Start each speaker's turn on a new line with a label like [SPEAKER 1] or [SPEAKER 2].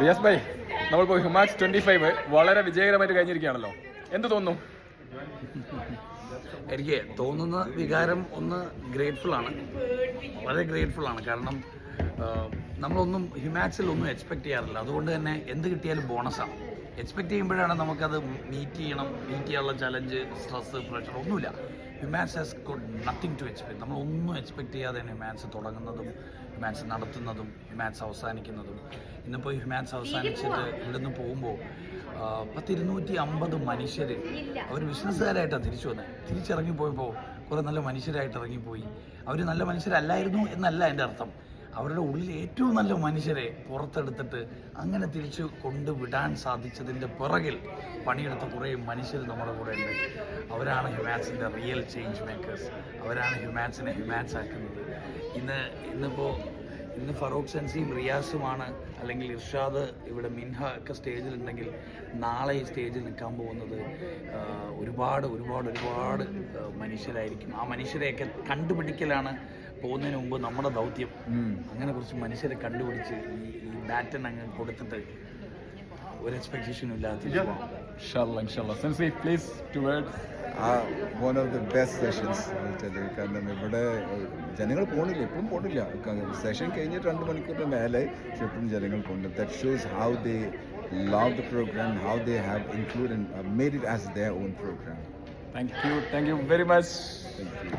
[SPEAKER 1] റിയാസ് ഭായ്, നമ്മളിപ്പോൾ ഹിമാക്സ് 25 വളരെ വിജയകരമായിട്ട് കഴിഞ്ഞിരിക്കുകയാണല്ലോ, എന്ത് തോന്നുന്നു?
[SPEAKER 2] എനിക്ക് തോന്നുന്ന വികാരം ഒന്ന് ഗ്രേറ്റ്ഫുള്ളാണ്, വളരെ ഗ്രേറ്റ്ഫുള്ളാണ്. കാരണം നമ്മളൊന്നും ഹിമാക്സിലൊന്നും എക്സ്പെക്റ്റ് ചെയ്യാറില്ല. അതുകൊണ്ട് തന്നെ എന്ത് കിട്ടിയാലും ബോണസാണ്. എക്സ്പെക്റ്റ് ചെയ്യുമ്പോഴാണ് നമുക്കത് മീറ്റ് ചെയ്യാനുള്ള ചലഞ്ച്, സ്ട്രെസ്, പ്രഷർ ഒന്നുമില്ല. Humans has got nothing to expect. നമ്മളൊന്നും എക്സ്പെക്റ്റ് ചെയ്യാതെ ഹ്യൂമാൻസ് തുടങ്ങുന്നതും ഹ്യൂമാൻസ് നടത്തുന്നതും ഹ്യൂമാൻസ് അവസാനിക്കുന്നതും. ഇന്നിപ്പോൾ ഹ്യൂമാൻസ് അവസാനിച്ചിട്ട് ഇവിടുന്ന് പോകുമ്പോൾ 250 മനുഷ്യർ അവർ ബിസിനസ്സുകാരായിട്ടാണ് തിരിച്ചു വന്നത്. തിരിച്ചിറങ്ങിപ്പോയപ്പോൾ കുറേ നല്ല മനുഷ്യരായിട്ട് ഇറങ്ങിപ്പോയി. അവർ നല്ല മനുഷ്യരല്ലായിരുന്നു എന്നല്ല എൻ്റെ അർത്ഥം. അവരുടെ ഉള്ളിൽ ഏറ്റവും നല്ല മനുഷ്യരെ പുറത്തെടുത്തിട്ട് അങ്ങനെ തിരിച്ചു കൊണ്ടുവിടാൻ സാധിച്ചതിൻ്റെ പിറകിൽ പണിയെടുത്ത കുറേ മനുഷ്യർ നമ്മുടെ കൂടെ ഉണ്ട്. അവരാണ് ഹ്യൂമാൻസിൻ്റെ റിയൽ ചേഞ്ച് മേക്കേഴ്സ്. അവരാണ് ഹ്യൂമാൻസിനെ ഹ്യൂമാൻസ് ആക്കുന്നത്. ഇന്ന് ഫറൂഖ് സെൻസിയും റിയാസുമാണ്, അല്ലെങ്കിൽ ഇർഷാദ്, ഇവിടെ മിൻഹ ഒക്കെ സ്റ്റേജിലുണ്ടെങ്കിൽ നാളെ ഈ സ്റ്റേജിൽ നിൽക്കാൻ പോകുന്നത് ഒരുപാട് മനുഷ്യരായിരിക്കും. ആ മനുഷ്യരെയൊക്കെ കണ്ടുപിടിക്കലാണ് പോകുന്നതിന് മുമ്പ് നമ്മുടെ ദൗത്യം. അങ്ങനെ കുറച്ച് മനുഷ്യരെ കണ്ടുപിടിച്ച് ഈ ബാറ്റൺ അങ്ങ് കൊടുത്തിട്ട് ഒരു എക്സ്പെക്ടേഷനും ഇല്ലാതെ
[SPEAKER 3] one of the best sessions. കാരണം ഇവിടെ ജനങ്ങൾ പോണില്ല, ഇപ്പം പോണില്ല. സെഷൻ കഴിഞ്ഞിട്ട് 2 മണിക്കൂറിന് മേലെ ഇപ്പം ജനങ്ങൾ പോകുന്നുണ്ട്. That shows how they love the program, how they have included made it as their own program.
[SPEAKER 1] Thank you very much.
[SPEAKER 3] Thank you.